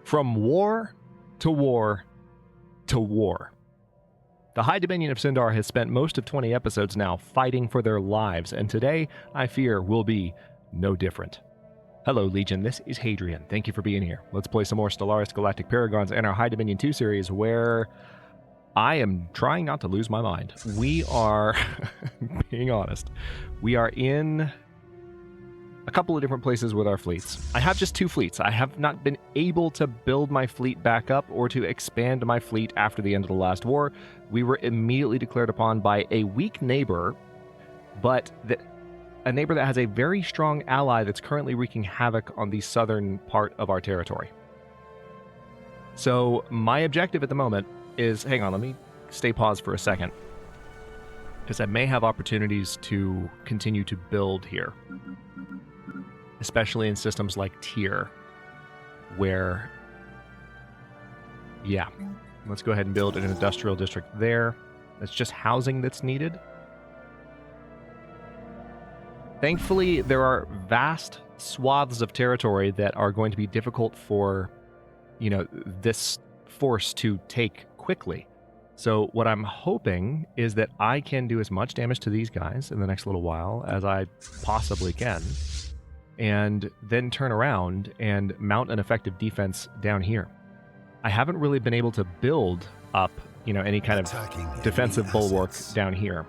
From war to war to war. The High Dominion of Syndar has spent most of 20 episodes now fighting for their lives, and today, I fear, will be no different. Hello, Legion. This is Hadrian. Thank you for being here. Let's play some more Stellaris Galactic Paragons and our High Dominion 2 series, where I am trying not to lose my mind. We are, being honest, we are in a couple of different places with our fleets. I have just 2 fleets. I have not been able to build my fleet back up or to expand my fleet after the end of the last war. We were immediately declared upon by a weak neighbor, but a neighbor that has a very strong ally that's currently wreaking havoc on the southern part of our territory. So my objective at the moment is, hang on, let me stay paused for a second, because I may have opportunities to continue to build here, especially in systems like Tier, where, yeah, let's go ahead and build an industrial district there. That's just housing that's needed. Thankfully, there are vast swaths of territory that are going to be difficult for, this force to take quickly. So what I'm hoping is that I can do as much damage to these guys in the next little while as I possibly can, and then turn around and mount an effective defense down here. I haven't really been able to build up, any kind of defensive bulwark down here.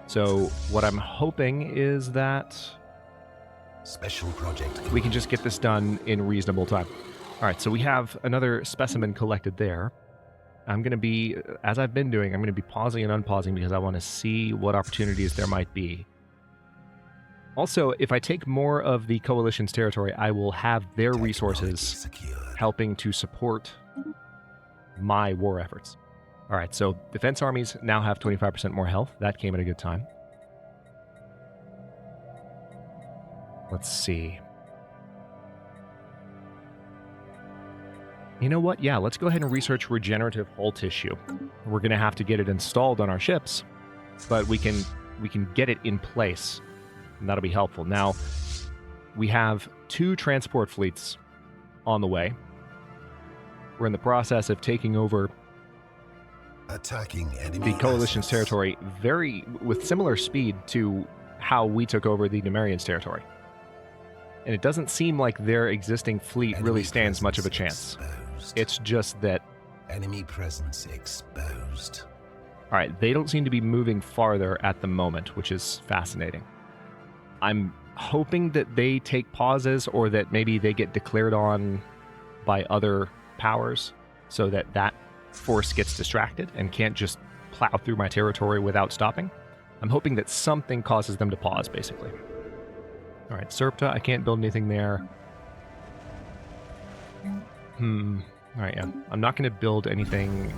So what I'm hoping is that special project we can just get this done in reasonable time. All right, so we have another specimen collected there. I'm going to be, as I've been doing, I'm going to be pausing and unpausing because I want to see what opportunities there might be. Also, if I take more of the Coalition's territory, I will have their resources helping to support my war efforts. All right, so defense armies now have 25% more health. That came at a good time. Let's see. You know what? Yeah, let's go ahead and research regenerative hull tissue. We're going to have to get it installed on our ships, but we can get it in place, and that'll be helpful. Now, we have 2 transport fleets on the way. We're in the process of taking over the Coalition's territory with similar speed to how we took over the Numerians' territory. And it doesn't seem like their existing fleet really stands much of a chance. It's just that enemy presence exposed. All right, they don't seem to be moving farther at the moment, which is fascinating. I'm hoping that they take pauses, or that maybe they get declared on by other powers so that that force gets distracted and can't just plow through my territory without stopping. I'm hoping that something causes them to pause, basically. All right, Serpta, I can't build anything there. All right, yeah. I'm not going to build anything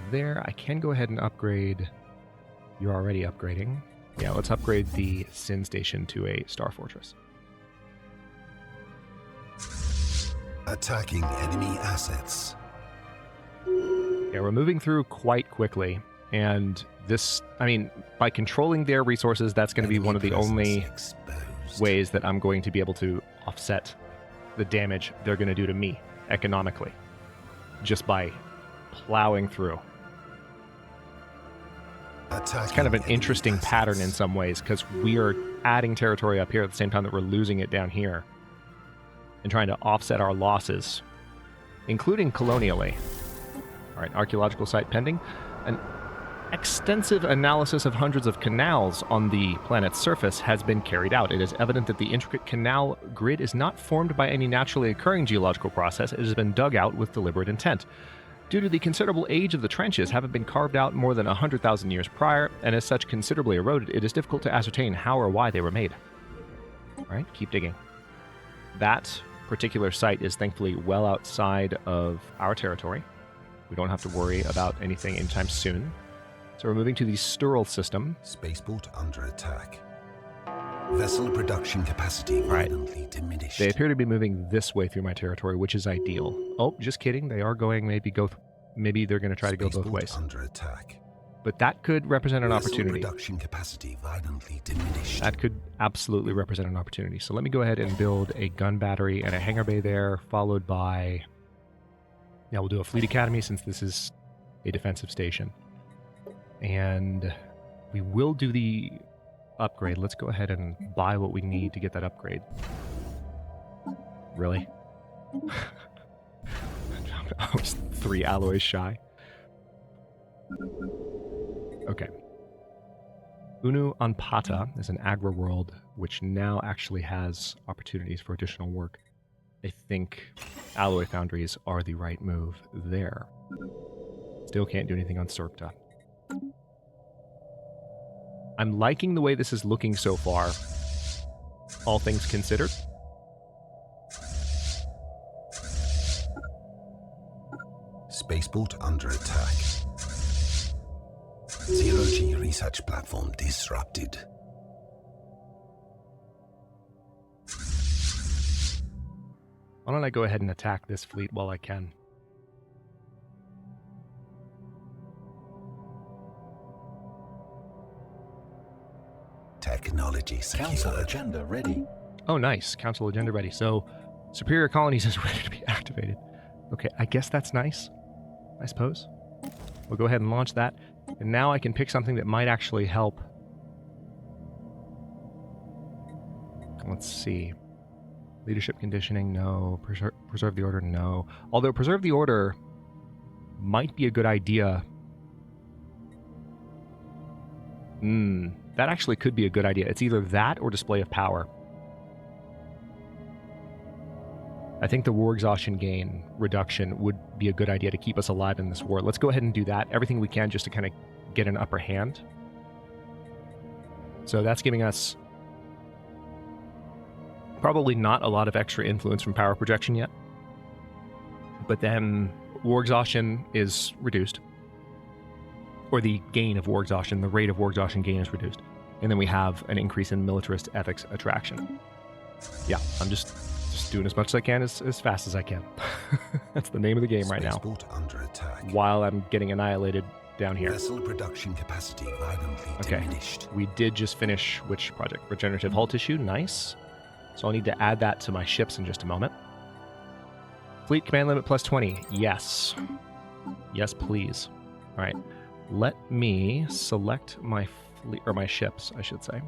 there. I can go ahead and upgrade. You're already upgrading. Yeah, let's upgrade the Sin Station to a Star Fortress. Attacking enemy assets. Yeah, we're moving through quite quickly. And this, by controlling their resources, that's going to be one of the only ways that I'm going to be able to offset the damage they're going to do to me economically, just by plowing through. It's kind of an interesting pattern in some ways, because we are adding territory up here at the same time that we're losing it down here, and trying to offset our losses, including colonially. All right, archaeological site pending. An extensive analysis of hundreds of canals on the planet's surface has been carried out. It is evident that the intricate canal grid is not formed by any naturally occurring geological process. It has been dug out with deliberate intent. Due to the considerable age of the trenches having been carved out more than 100,000 years prior, and as such considerably eroded, it is difficult to ascertain how or why they were made. All right, keep digging. That particular site is thankfully well outside of our territory. We don't have to worry about anything anytime soon. So we're moving to the Stural system. Spaceport under attack. Vessel production capacity violently diminished. They appear to be moving this way through my territory, which is ideal. Oh, just kidding. They are going maybe they're going to try to go both ways. Under attack. But that could represent an Vessel opportunity. production capacity violently diminished. That could absolutely represent an opportunity. So let me go ahead and build a gun battery and a hangar bay there, followed by... Yeah, we'll do a fleet academy since this is a defensive station. And we will do the upgrade. Let's go ahead and buy what we need to get that upgrade. Really? I was 3 alloys shy. Okay. Unu Anpata is an Agra world which now actually has opportunities for additional work. I think alloy foundries are the right move there. Still can't do anything on Surkta. I'm liking the way this is looking so far, all things considered. Spaceport under attack. Zero-G research platform disrupted. Why don't I go ahead and attack this fleet while I can? Technology secured. Council agenda ready. Oh, nice. Council agenda ready. So, Superior Colonies is ready to be activated. Okay, I guess that's nice, I suppose. We'll go ahead and launch that. And now I can pick something that might actually help. Let's see. Leadership conditioning, no. Preserve the order, no. Although preserve the order might be a good idea. That actually could be a good idea. It's either that or display of power. I think the war exhaustion gain reduction would be a good idea to keep us alive in this war. Let's go ahead and do that. Everything we can just to kind of get an upper hand. So that's giving us probably not a lot of extra influence from power projection yet. But then war exhaustion is reduced. Or the gain of war exhaustion, the rate of war exhaustion gain is reduced. And then we have an increase in militarist ethics attraction. Yeah, I'm just doing as much as I can as fast as I can. That's the name of the game right now. Spaceport under attack. While I'm getting annihilated down here. Vessel production capacity violently diminished. We did just finish which project? Regenerative hull tissue, nice. So I'll need to add that to my ships in just a moment. Fleet command limit plus 20, yes. Yes, please. All right, let me select my fleet, or my ships, I should say.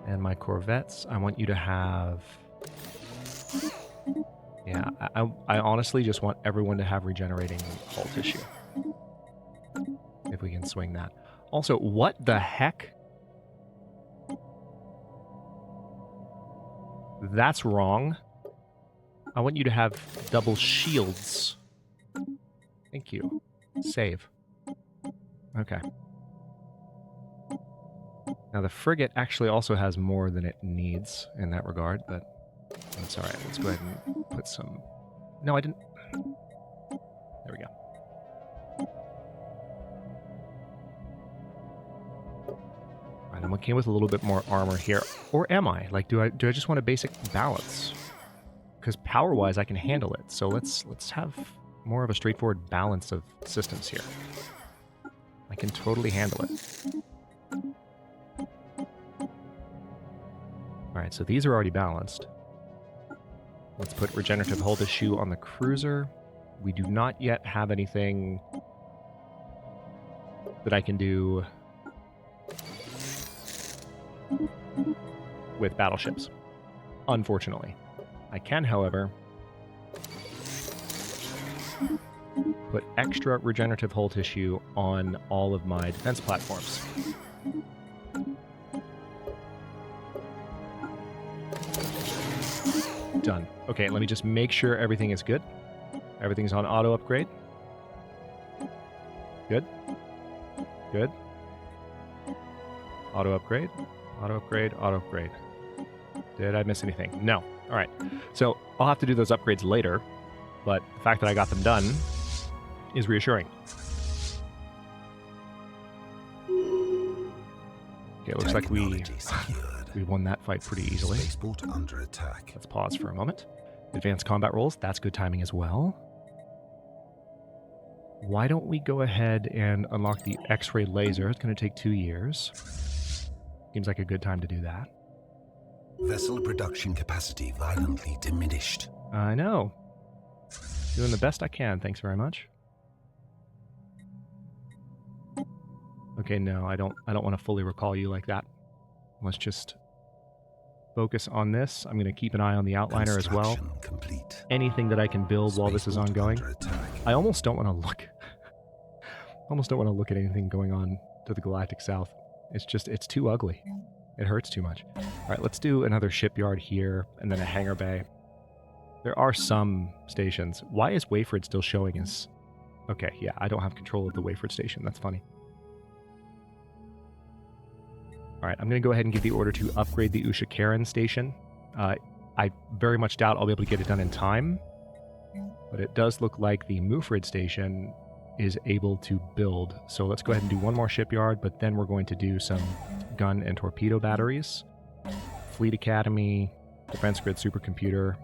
And my corvettes, I want you to have... Yeah, I honestly just want everyone to have regenerating hull tissue. If we can swing that. Also, what the heck? That's wrong. I want you to have double shields. Thank you. Save. Okay. Now the frigate actually also has more than it needs in that regard, but that's alright. Let's go ahead and put some... No, I didn't... There we go. Alright, I'm okay with a little bit more armor here. Or am I? Like, do I just want a basic balance? Because power-wise, I can handle it. So let's have more of a straightforward balance of systems here. I can totally handle it. Alright, so these are already balanced. Let's put regenerative hull tissue on the cruiser. We do not yet have anything that I can do with battleships, unfortunately. I can, however, put extra regenerative hull tissue on all of my defense platforms. Done. Okay, let me just make sure everything is good. Everything's on auto upgrade. Good. Good. Auto upgrade. Auto upgrade. Auto upgrade. Did I miss anything? No. All right. So I'll have to do those upgrades later, but the fact that I got them done is reassuring. Okay, it looks like we won that fight pretty easily. Spaceport under attack. Let's pause for a moment. Advanced combat rolls, that's good timing as well. Why don't we go ahead and unlock the X-ray laser? It's going to take 2 years. Seems like a good time to do that. Vessel production capacity violently diminished. I know. Doing the best I can, thanks very much. Okay, no, I don't want to fully recall you like that. Let's just focus on this. I'm going to keep an eye on the outliner as well. Complete. Anything that I can build while this is ongoing. I almost don't want to look at anything going on to the Galactic South. It's too ugly. It hurts too much. All right, let's do another shipyard here and then a hangar bay. There are some stations. Why is Wayford still showing us? Okay, yeah, I don't have control of the Wayford station. That's funny. All right, I'm going to go ahead and give the order to upgrade the Usha Karen station. I very much doubt I'll be able to get it done in time, but it does look like the Mufrid station is able to build. So let's go ahead and do one more shipyard, but then we're going to do some gun and torpedo batteries, Fleet Academy, Defense Grid supercomputer,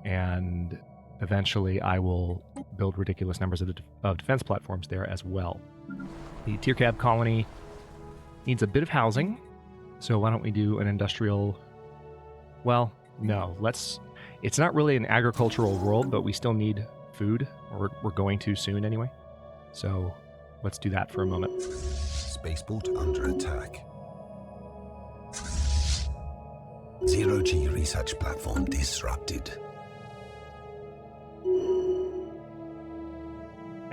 and eventually I will build ridiculous numbers of defense platforms there as well. The Tiercab colony needs a bit of housing, so why don't we do an industrial... Well, no, it's not really an agricultural world, but we still need food, or we're going to soon anyway. So let's do that for a moment. Spaceport under attack. Zero-G research platform disrupted.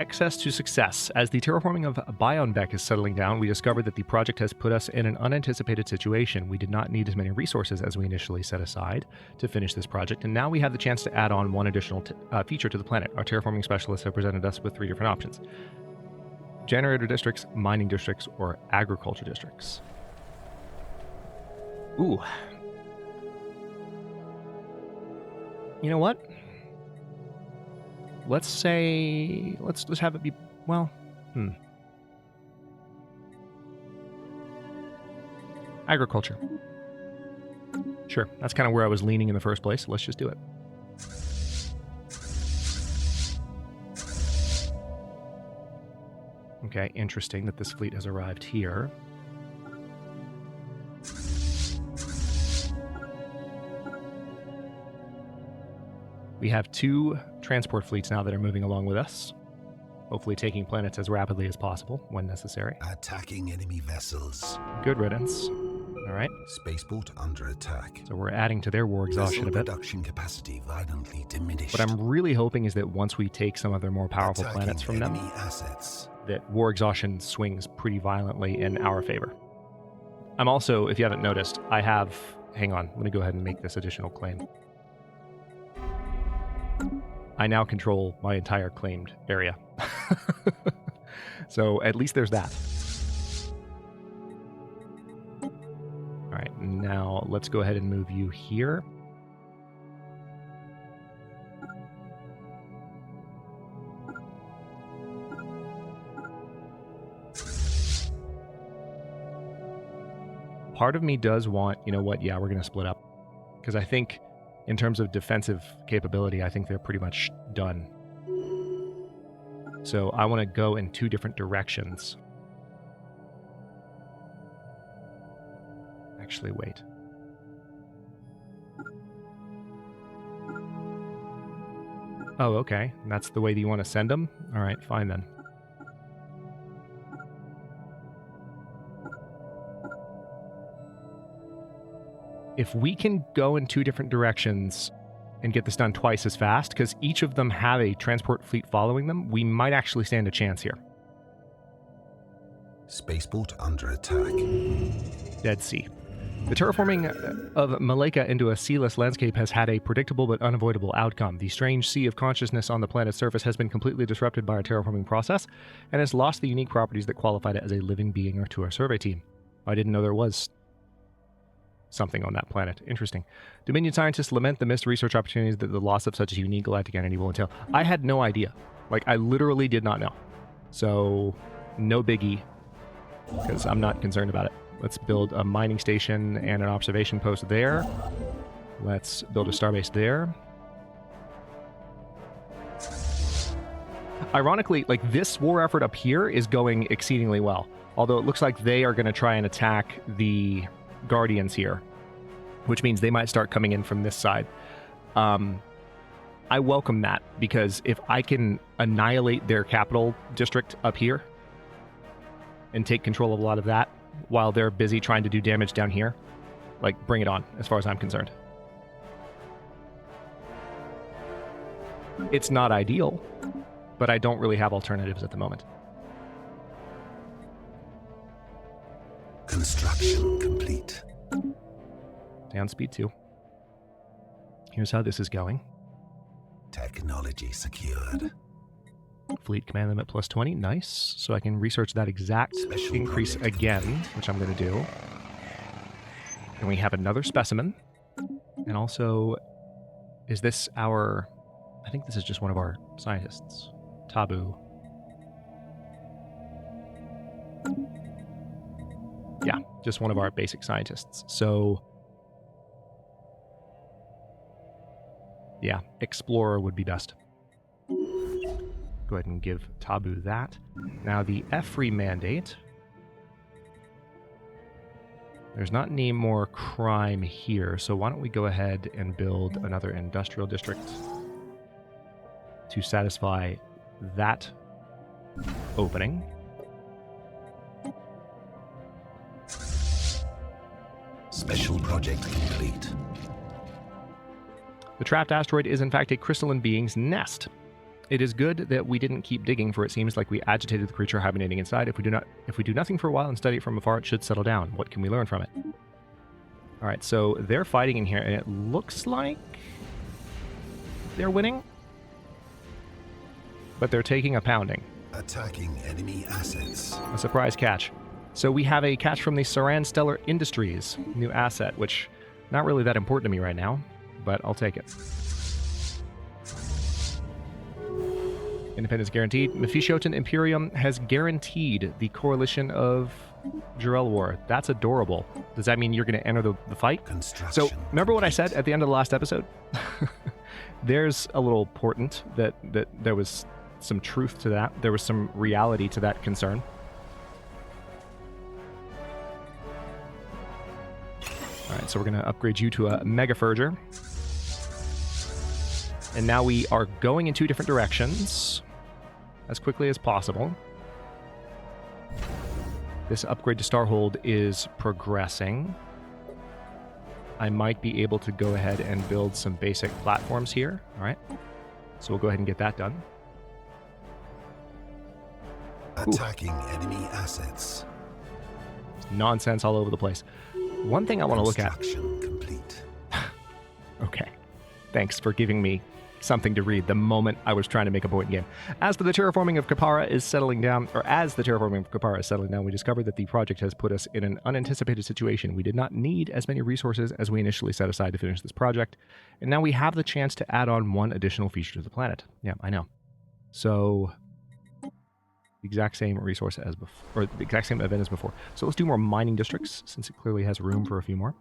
Access to success. As the terraforming of Bionbeck is settling down, we discovered that the project has put us in an unanticipated situation. We did not need as many resources as we initially set aside to finish this project, and now we have the chance to add on one additional feature to the planet. Our terraforming specialists have presented us with 3 different options: generator districts, mining districts, or agriculture districts. Ooh. You know what? Let's say, let's have it be, well, agriculture. Sure, that's kind of where I was leaning in the first place. Let's just do it. Okay, interesting that this fleet has arrived here. We have 2 transport fleets now that are moving along with us, hopefully taking planets as rapidly as possible when necessary. Attacking enemy vessels. Good riddance. All right. Spaceport under attack. So we're adding to their war exhaustion a bit. Production capacity violently diminished. What I'm really hoping is that once we take some of their more powerful planets from them, that war exhaustion swings pretty violently in our favor. I'm also, if you haven't noticed, I have... Hang on. Let me go ahead and make this additional claim. I now control my entire claimed area. So at least there's that. All right, now let's go ahead and move you here. Part of me does want, you know what, yeah, we're going to split up. Because I think... in terms of defensive capability, I think they're pretty much done. So I want to go in 2 different directions. Actually, wait. Oh, okay. That's the way that you want to send them? All right, fine then. If we can go in 2 different directions and get this done twice as fast, because each of them have a transport fleet following them, we might actually stand a chance here. Spaceport under attack. Dead Sea. The terraforming of Maleka into a sealess landscape has had a predictable but unavoidable outcome. The strange sea of consciousness on the planet's surface has been completely disrupted by our terraforming process and has lost the unique properties that qualified it as a living being or to our survey team. I didn't know there was something on that planet. Interesting. Dominion scientists lament the missed research opportunities that the loss of such a unique galactic entity will entail. I had no idea. Like, I literally did not know. So, no biggie, because I'm not concerned about it. Let's build a mining station and an observation post there. Let's build a starbase there. Ironically, like, this war effort up here is going exceedingly well. Although it looks like they are going to try and attack the Guardians here, which means they might start coming in from this side. I welcome that, because if I can annihilate their capital district up here and take control of a lot of that while they're busy trying to do damage down here, like, bring it on, as far as I'm concerned. It's not ideal, but I don't really have alternatives at the moment. Construction complete. Down speed 2. Here's how this is going. Technology secured. Fleet command limit plus 20. Nice. So I can research that exact Special increase project. again, which I'm going to do. And we have another specimen. And also, is this our... I think this is just one of our scientists. Taboo. Yeah, just one of our basic scientists. So, yeah, Explorer would be best. Go ahead and give Taboo that. Now, the Efri mandate. There's not any more crime here, so why don't we go ahead and build another industrial district to satisfy that opening. Special project complete. The trapped asteroid is in fact a crystalline being's nest. It is good that we didn't keep digging, for it seems like we agitated the creature hibernating inside. If we do nothing for a while and study it from afar, it should settle down. What can we learn from it? All right, so they're fighting in here, and it looks like they're winning, but they're taking a pounding. Attacking enemy assets. A surprise catch. So we have a catch from the Saran Stellar Industries new asset, which not really that important to me right now, but I'll take it. Independence guaranteed. Mephishotan Imperium has guaranteed the coalition of Jurel War. That's adorable. Does that mean you're going to enter the fight? Construction. So remember what I said at the end of the last episode? There's a little portent that there was some truth to that. There was some reality to that concern. All right, so we're going to upgrade you to a Mega Ferger. And now we are going in 2 different directions as quickly as possible. This upgrade to Starhold is progressing. I might be able to go ahead and build some basic platforms here. All right, so we'll go ahead and get that done. Attacking enemy assets. Nonsense all over the place. One thing I want to look at. Construction complete. Okay. Thanks for giving me something to read the moment I was trying to make a point in game. As the terraforming of Kapara is settling down, we discovered that the project has put us in an unanticipated situation. We did not need as many resources as we initially set aside to finish this project, and now we have the chance to add on 1 additional feature to the planet. Yeah, I know. So, the exact same resource as before, or the exact same event as before. So let's do more mining districts, since it clearly has room for a few more.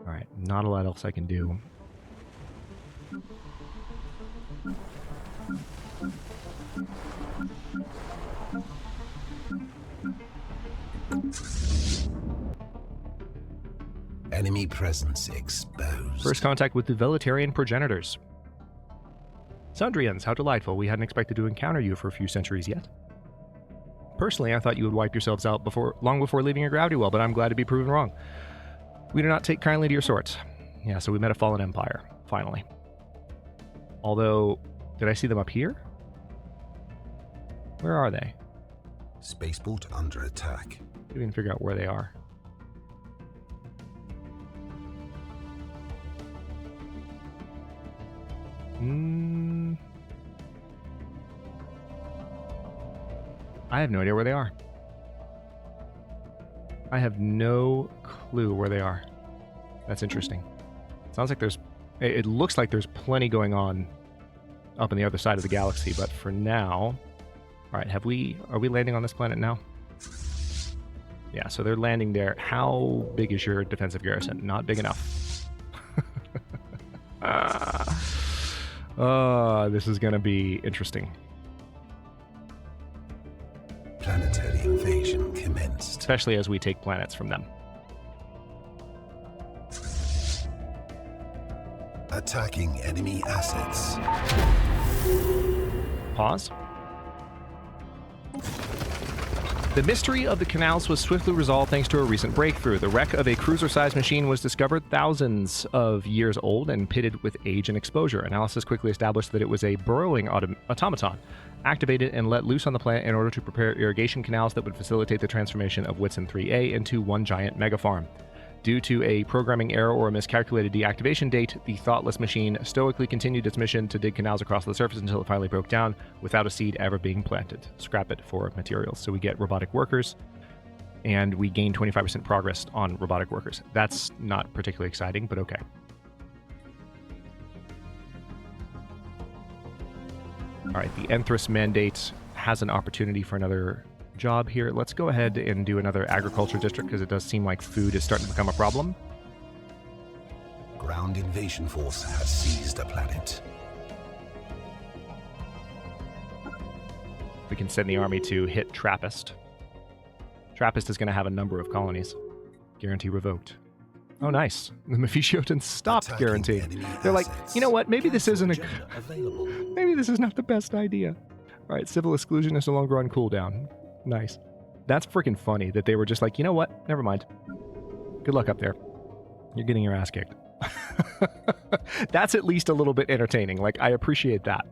All right, not a lot else I can do. Enemy presence exposed. First contact with the Veletarian progenitors. Sundrians, how delightful. We hadn't expected to encounter you for a few centuries yet. Personally, I thought you would wipe yourselves out long before leaving your gravity well, but I'm glad to be proven wrong. We do not take kindly to your sorts. Yeah, so we met a fallen empire, finally. Although, did I see them up here? Where are they? Spaceport under attack. We can figure out where they are. I have no idea where they are. I have no clue where they are. That's interesting. Sounds like it looks like there's plenty going on up on the other side of the galaxy, but for now... Alright, are we landing on this planet now? Yeah, so they're landing there. How big is your defensive garrison? Not big enough. This is going to be interesting. Planetary invasion commenced. Especially as we take planets from them. Attacking enemy assets. Pause. The mystery of the canals was swiftly resolved thanks to a recent breakthrough. The wreck of a cruiser-sized machine was discovered thousands of years old and pitted with age and exposure. Analysis quickly established that it was a burrowing automaton, activated and let loose on the planet in order to prepare irrigation canals that would facilitate the transformation of Whitsun 3A into one giant megafarm. Due to a programming error or a miscalculated deactivation date, the thoughtless machine stoically continued its mission to dig canals across the surface until it finally broke down without a seed ever being planted. Scrap it for materials. So we get robotic workers, and we gain 25% progress on robotic workers. That's not particularly exciting, but okay. All right, the Enthras Mandate has an opportunity for another job here. Let's go ahead and do another agriculture district because it does seem like food is starting to become a problem. Ground invasion force has seized a planet. We can send the army to hit Trappist. Trappist is going to have a number of colonies. Guarantee revoked. Oh, nice. The Mephistiotans stopped Attacking guarantee. enemy They're like, assets. you know what? Maybe this isn't a... Agenda available. Maybe this is not the best idea. All right, civil exclusion is no longer on cooldown. Nice. That's freaking funny that they were just like, you know what? Never mind. Good luck up there. You're getting your ass kicked. That's at least a little bit entertaining. Like, I appreciate that.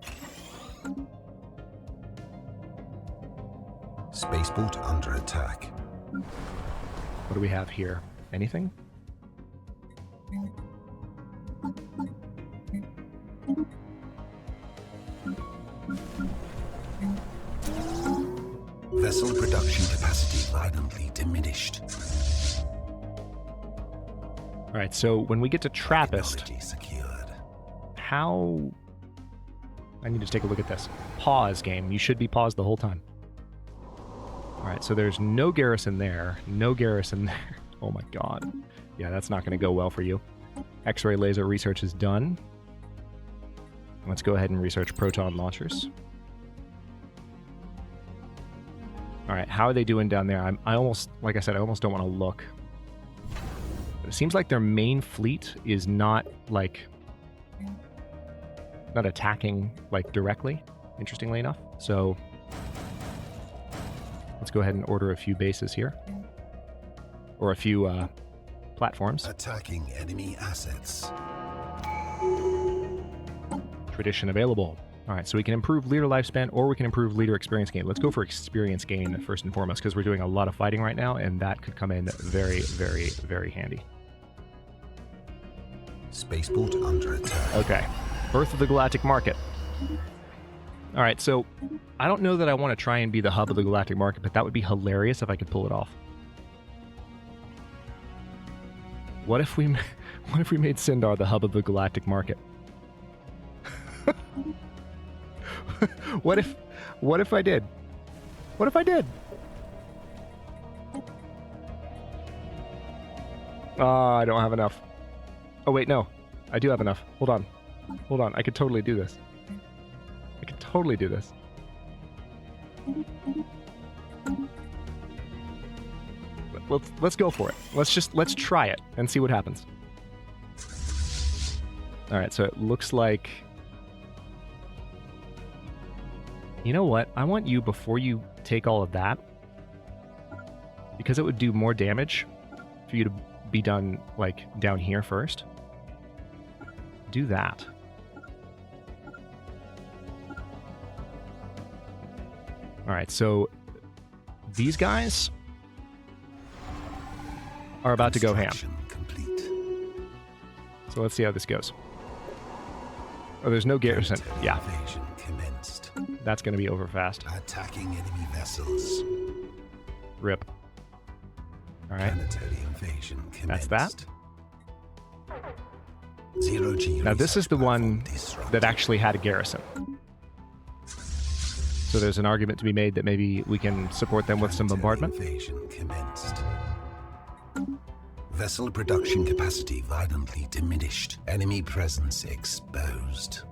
Spaceport under attack. What do we have here? Anything? Vessel production capacity violently diminished. All right, so when we get to Trappist, Technology secured. how... I need to take a look at this. Pause, game. You should be paused the whole time. All right, so there's no garrison there. No garrison there. Oh my god. Yeah, that's not going to go well for you. X-ray laser research is done. Let's go ahead and research proton launchers. All right, how are they doing down there? I almost, like I said, I almost don't want to look. But it seems like their main fleet is not, like, not attacking, like, directly, interestingly enough. So let's go ahead and order a few bases here. Or a few platforms. Attacking enemy assets. Tradition available. All right, so we can improve leader lifespan or we can improve leader experience gain. Let's go for experience gain first and foremost because we're doing a lot of fighting right now and that could come in very, very, very handy. Spaceport under attack. Okay, Birth of the Galactic Market. All right, so I don't know that I want to try and be the hub of the Galactic Market, but that would be hilarious if I could pull it off. What if we made Syndar the hub of the Galactic Market? What if I did? What if I did? I don't have enough. Oh wait, no. I do have enough. Hold on. Hold on. I could totally do this. I could totally do this. Let's go for it. Let's try it and see what happens. All right, so it looks like... You know what? I want you, before you take all of that, because it would do more damage for you to be done, like, down here first. Do that. All right, so these guys are about to go ham. Complete. So let's see how this goes. Oh, there's no garrison. Yeah, Invasion commenced. that's going to be over fast. Attacking enemy vessels. Rip. All right. Planetary invasion commenced. That's that. Zero G. Now this is the one platform disrupted. that actually had a garrison. So there's an argument to be made that maybe we can support them with some bombardment. Invasion commenced. Vessel production capacity violently diminished. Enemy presence exposed.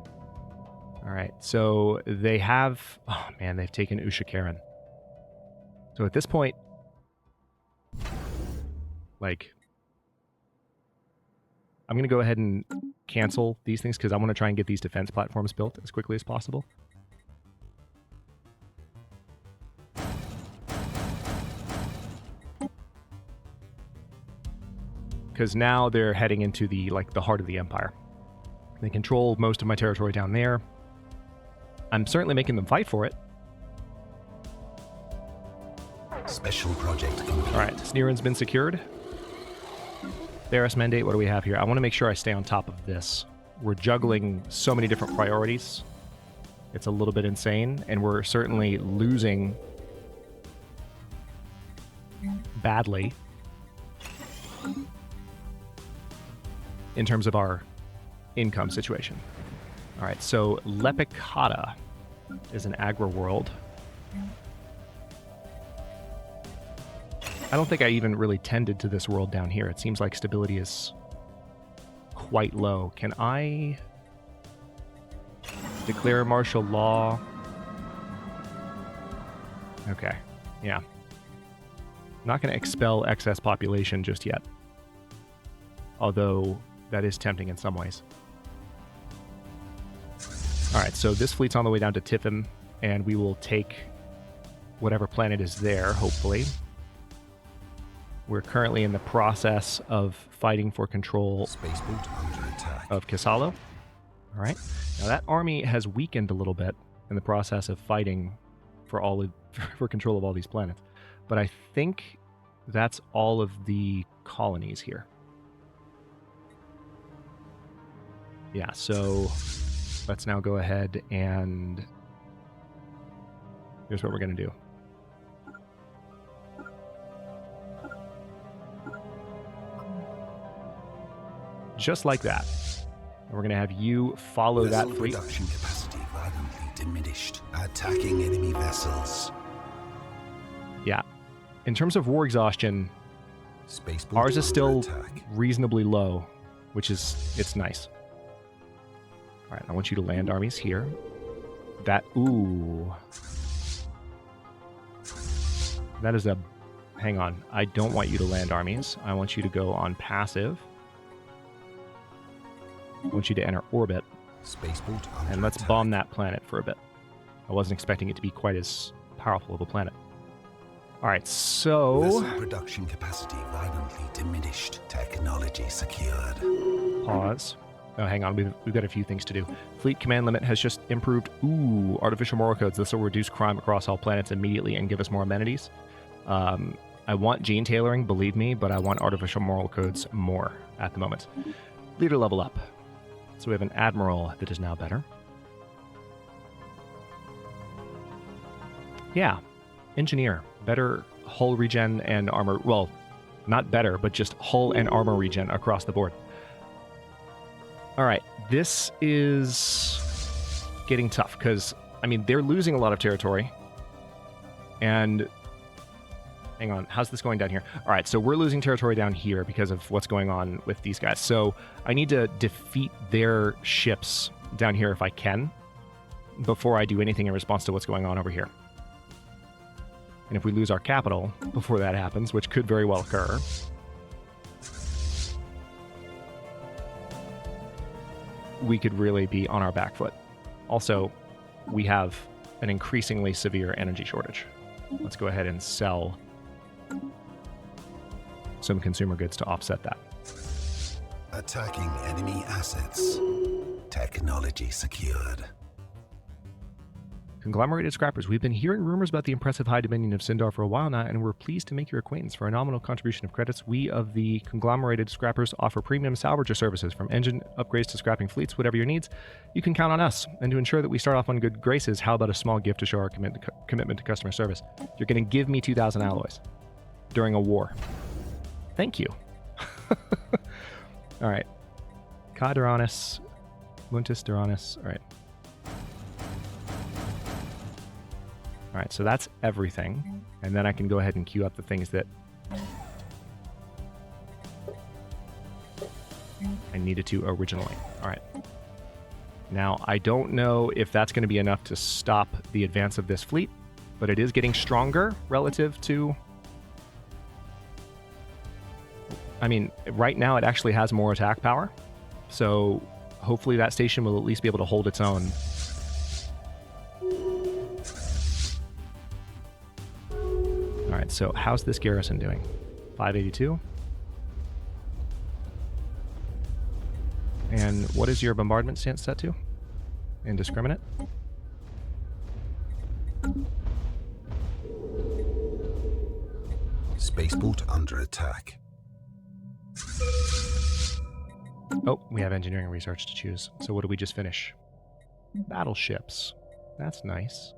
All right, so they have... Oh, man, they've taken Ushakaran. So at this point, like, I'm going to go ahead and cancel these things because I want to try and get these defense platforms built as quickly as possible. Because now they're heading into the heart of the Empire. They control most of my territory down there. I'm certainly making them fight for it. Special project complete. All right, Sundrian's been secured. Theros Mandate, what do we have here? I want to make sure I stay on top of this. We're juggling so many different priorities. It's a little bit insane, and we're certainly losing badly in terms of our income situation. All right, so Lepicata is an agri world. I don't think I even really tended to this world down here. It seems like stability is quite low. Can I declare martial law? Okay, yeah. I'm not going to expel excess population just yet. Although that is tempting in some ways. All right, so this fleet's on the way down to Tiffin, and we will take whatever planet is there, hopefully. We're currently in the process of fighting for control Spaceport under attack. of Casalo. All right. Now that army has weakened a little bit in the process of fighting for for control of all these planets. But I think that's all of the colonies here. Yeah, so let's now go ahead and here's what we're going to do. Just like that. And we're going to have you follow that fleet. Production capacity violently diminished. Attacking enemy vessels. Yeah. In terms of war exhaustion, Spaceport ours is still under attack. reasonably low, which is, it's nice. All right, I want you to land armies here. That, ooh. That is a, hang on. I don't want you to land armies. I want you to go on passive. I want you to enter orbit. Spaceport under And let's attack. bomb that planet for a bit. I wasn't expecting it to be quite as powerful of a planet. All right, so... Vessel production capacity violently diminished. Technology secured. Pause. Oh, hang on. We've got a few things to do. Fleet command limit has just improved. Ooh, artificial moral codes. This will reduce crime across all planets immediately and give us more amenities. I want gene tailoring, believe me, but I want artificial moral codes more at the moment. Leader level up. So we have an admiral that is now better. Yeah. Engineer. Better hull regen and armor. Well, not better, but just hull and armor regen across the board. All right. This is getting tough because, I mean, they're losing a lot of territory. And hang on. How's this going down here? All right. So we're losing territory down here because of what's going on with these guys. So I need to defeat their ships down here if I can before I do anything in response to what's going on over here. And if we lose our capital before that happens, which could very well occur, we could really be on our back foot. Also, we have an increasingly severe energy shortage. Let's go ahead and sell some consumer goods to offset that. Attacking enemy assets. Technology secured. Conglomerated Scrappers, we've been hearing rumors about the impressive High Dominion of Syndar for a while now, and we're pleased to make your acquaintance. For a nominal contribution of credits, we of the Conglomerated Scrappers offer premium salvager services, from engine upgrades to scrapping fleets, whatever your needs. You can count on us. And to ensure that we start off on good graces, how about a small gift to show our commitment to customer service? You're going to give me 2,000 alloys during a war. Thank you. All right. Ka Duranis, Muntis Duranis. All right. All right, so that's everything. And then I can go ahead and queue up the things that I needed to originally. All right. Now, I don't know if that's going to be enough to stop the advance of this fleet, but it is getting stronger relative to... I mean, right now it actually has more attack power, so hopefully that station will at least be able to hold its own. Alright, so how's this garrison doing? 582? And what is your bombardment stance set to? Indiscriminate? Spaceport under attack. Oh, we have engineering research to choose. So what do we just finish? Battleships. That's nice.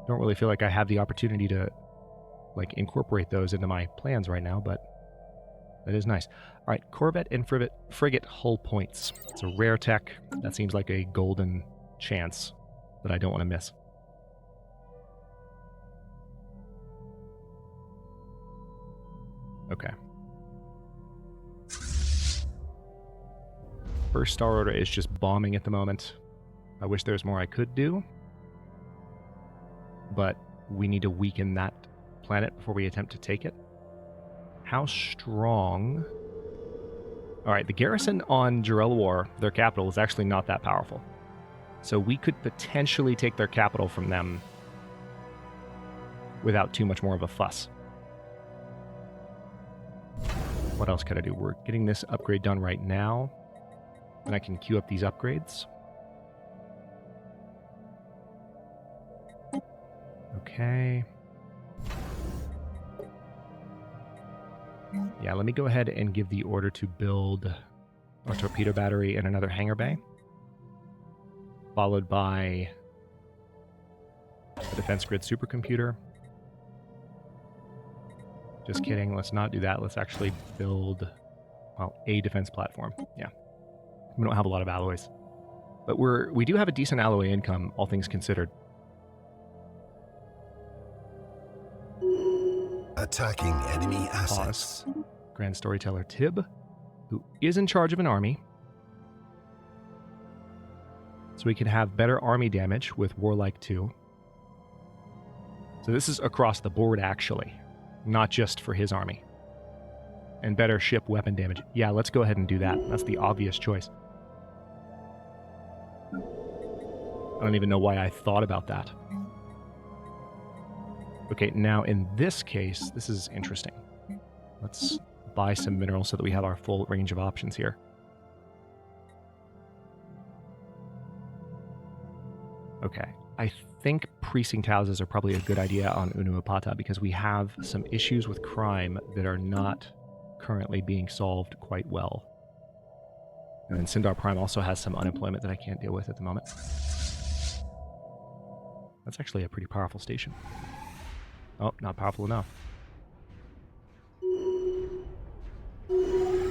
Don't really feel like I have the opportunity to like incorporate those into my plans right now, but that is nice. All right, Corvette and frigate hull points. It's a rare tech. That seems like a golden chance that I don't want to miss. Okay. First Star Order is just bombing at the moment. I wish there was more I could do, but we need to weaken that planet before we attempt to take it. How strong? Alright, the garrison on Jarell, their capital, is actually not that powerful. So we could potentially take their capital from them without too much more of a fuss. What else could I do? We're getting this upgrade done right now. And I can queue up these upgrades. Okay. Yeah, let me go ahead and give the order to build a torpedo battery and another hangar bay. Followed by a defense grid supercomputer. Just kidding, let's not do that. Let's actually build, well, a defense platform. Yeah. We don't have a lot of alloys. But we do have a decent alloy income, all things considered. Attacking enemy assets. Pause. Grand Storyteller Tib, who is in charge of an army. So we can have better army damage with Warlike 2. So this is across the board, actually. Not just for his army. And better ship weapon damage. Yeah, let's go ahead and do that. That's the obvious choice. I don't even know why I thought about that. Okay, now in this case, this is interesting. Let's buy some minerals so that we have our full range of options here. Okay, I think precinct houses are probably a good idea on Unuapata because we have some issues with crime that are not currently being solved quite well. And then Syndar Prime also has some unemployment that I can't deal with at the moment. That's actually a pretty powerful station. Oh, not powerful enough.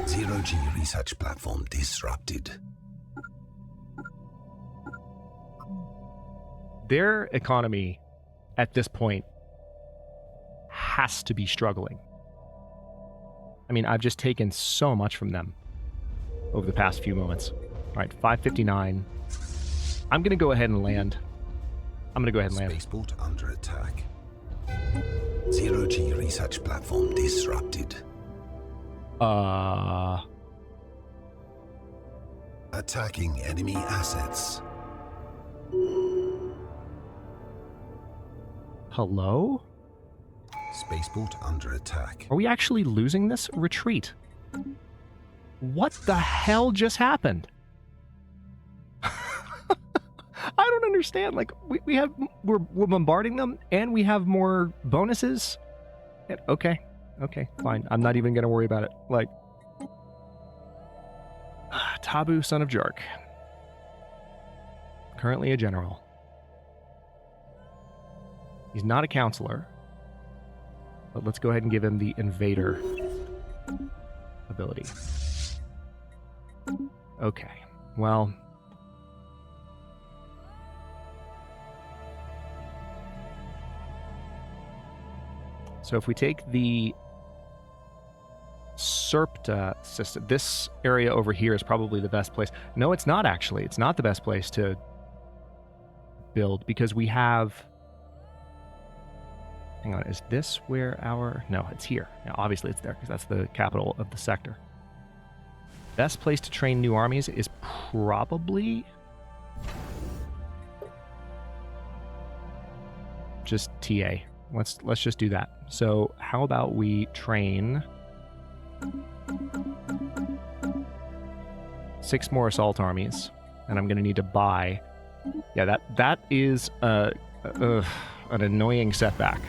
Zero-G research platform disrupted. Their economy at this point has to be struggling. I mean, I've just taken so much from them over the past few moments. All right, 559. I'm going to go ahead and land. Spaceport under attack. Zero-G research platform disrupted. Attacking enemy assets. Hello? Spaceport under attack. Are we actually losing this retreat? What the hell just happened? I don't understand. Like, we're bombarding them, and we have more bonuses. Okay, fine. I'm not even gonna worry about it. Like, Tabu, son of Jark. Currently a general. He's not a counselor. But let's go ahead and give him the invader ability. Okay, well... So if we take the Serpta system. This area over here is probably the best place. No, it's not actually. It's not the best place to build because we have... Hang on, is this where our... No, it's here. Now, obviously it's there because that's the capital of the sector. Best place to train new armies is probably... just TA. Let's just do that. So how about we train 6 more assault armies, and I'm going to need to buy... Yeah, that is an annoying setback.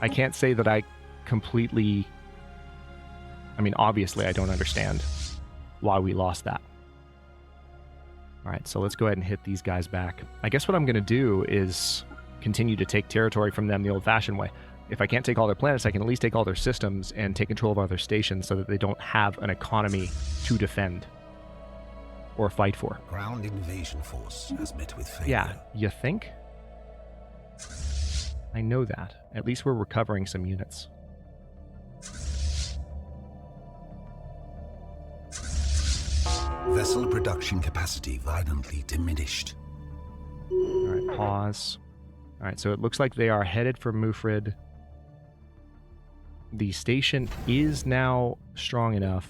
I can't say that I completely... I mean, obviously I don't understand why we lost that. Alright, so let's go ahead and hit these guys back. I guess what I'm going to do is continue to take territory from them the old-fashioned way. If I can't take all their planets, I can at least take all their systems and take control of other stations so that they don't have an economy to defend or fight for. Ground invasion force has met with failure. Yeah, you think? I know that. At least we're recovering some units. Vessel production capacity violently diminished. Alright, pause. Alright, so it looks like they are headed for Mufrid. The station is now strong enough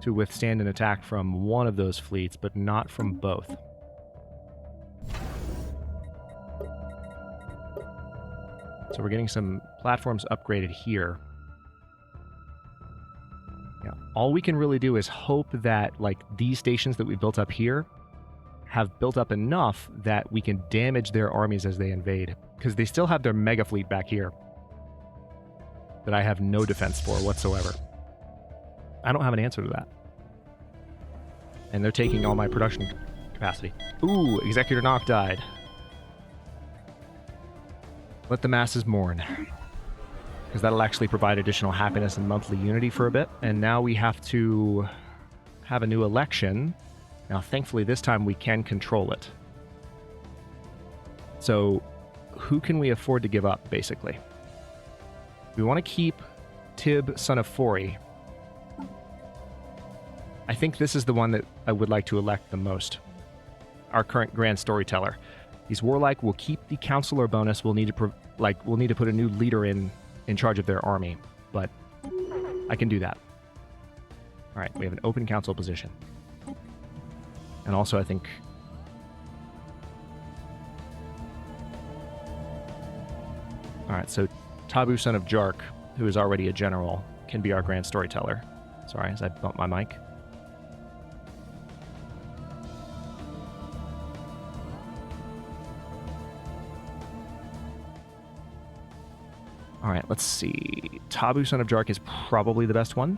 to withstand an attack from one of those fleets, but not from both. So we're getting some platforms upgraded here. Yeah, all we can really do is hope that like these stations that we built up here have built up enough that we can damage their armies as they invade, because they still have their mega fleet back here that I have no defense for whatsoever. I don't have an answer to that. And they're taking all my production capacity. Ooh, Executor Nock died. Let the masses mourn, because that'll actually provide additional happiness and monthly unity for a bit. And now we have to have a new election. Now, thankfully, this time we can control it. So, who can we afford to give up, basically? We want to keep Tib, son of Fori. I think this is the one that I would like to elect the most. Our current Grand Storyteller. He's warlike. We'll keep the Counselor bonus. We'll need to we'll need to put a new leader in charge of their army, but I can do that. All right, we have an open council position. And also, I think... Alright, so Tabu, son of Jark, who is already a general, can be our Grand Storyteller. Sorry, as I bumped my mic. Alright, let's see. Tabu, son of Jark is probably the best one,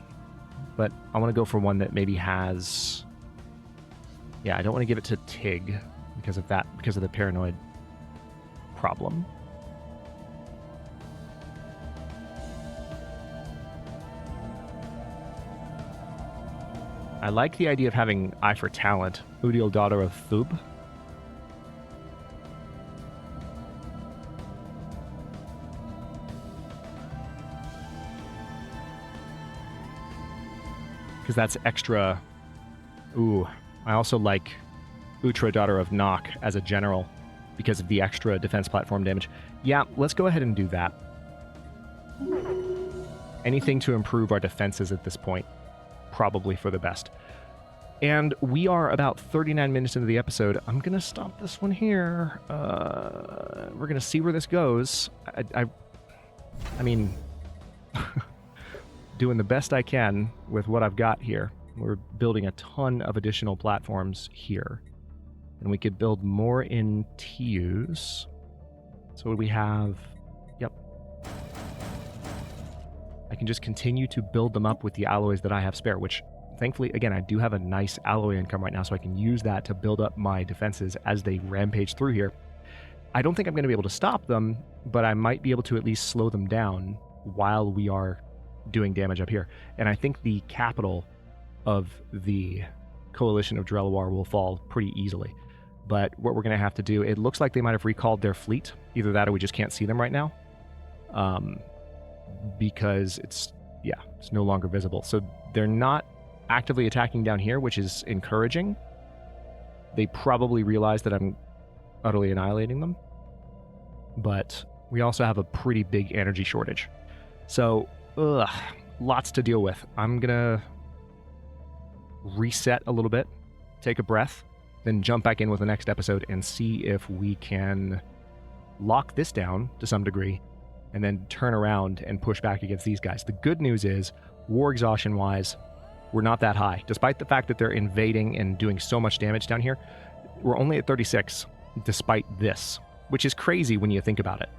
but I want to go for one that maybe has... Yeah, I don't want to give it to Tig because of that, because of the paranoid problem. I like the idea of having Eye for Talent, Udiel, daughter of Thub. Because that's extra... Ooh... I also like Utra, daughter of Nock, as a general because of the extra defense platform damage. Yeah, let's go ahead and do that. Anything to improve our defenses at this point, probably for the best. And we are about 39 minutes into the episode. I'm going to stop this one here. We're going to see where this goes. I mean, doing the best I can with what I've got here. We're building a ton of additional platforms here. And we could build more in TUs. So we have... Yep. I can just continue to build them up with the alloys that I have spare, which, thankfully, again, I do have a nice alloy income right now, so I can use that to build up my defenses as they rampage through here. I don't think I'm going to be able to stop them, but I might be able to at least slow them down while we are doing damage up here. And I think the capital of the Coalition of Drelawar will fall pretty easily. But what we're going to have to do, it looks like they might have recalled their fleet. Either that or we just can't see them right now. Because it's no longer visible. So they're not actively attacking down here, which is encouraging. They probably realize that I'm utterly annihilating them. But we also have a pretty big energy shortage. So, lots to deal with. I'm going to reset a little bit, take a breath, then jump back in with the next episode and see if we can lock this down to some degree and then turn around and push back against these guys. The good news is, war exhaustion-wise, we're not that high. Despite the fact that they're invading and doing so much damage down here, we're only at 36, despite this, which is crazy when you think about it.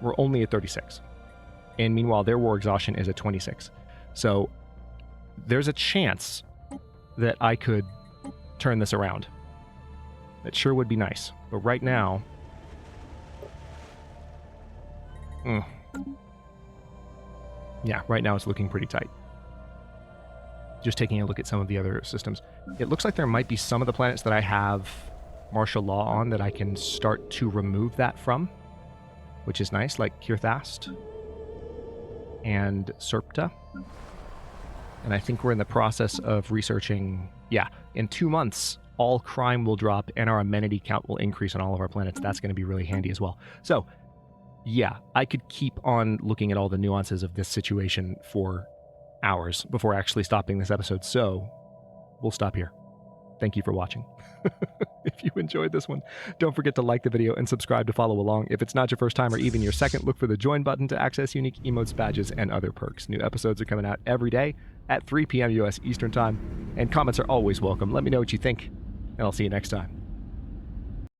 We're only at 36. And meanwhile, their war exhaustion is at 26. So there's a chance that I could turn this around. That sure would be nice. But right now... yeah, right now it's looking pretty tight. Just taking a look at some of the other systems. It looks like there might be some of the planets that I have martial law on that I can start to remove that from, which is nice, like Kirthast and Serpta. And I think we're in the process of researching, in 2 months, all crime will drop and our amenity count will increase on all of our planets. That's going to be really handy as well. So, I could keep on looking at all the nuances of this situation for hours before actually stopping this episode. So, we'll stop here. Thank you for watching. If you enjoyed this one, don't forget to like the video and subscribe to follow along. If it's not your first time or even your second, look for the join button to access unique emotes, badges, and other perks. New episodes are coming out every day at 3 p.m. US Eastern Time, and comments are always welcome. Let me know what you think, and I'll see you next time.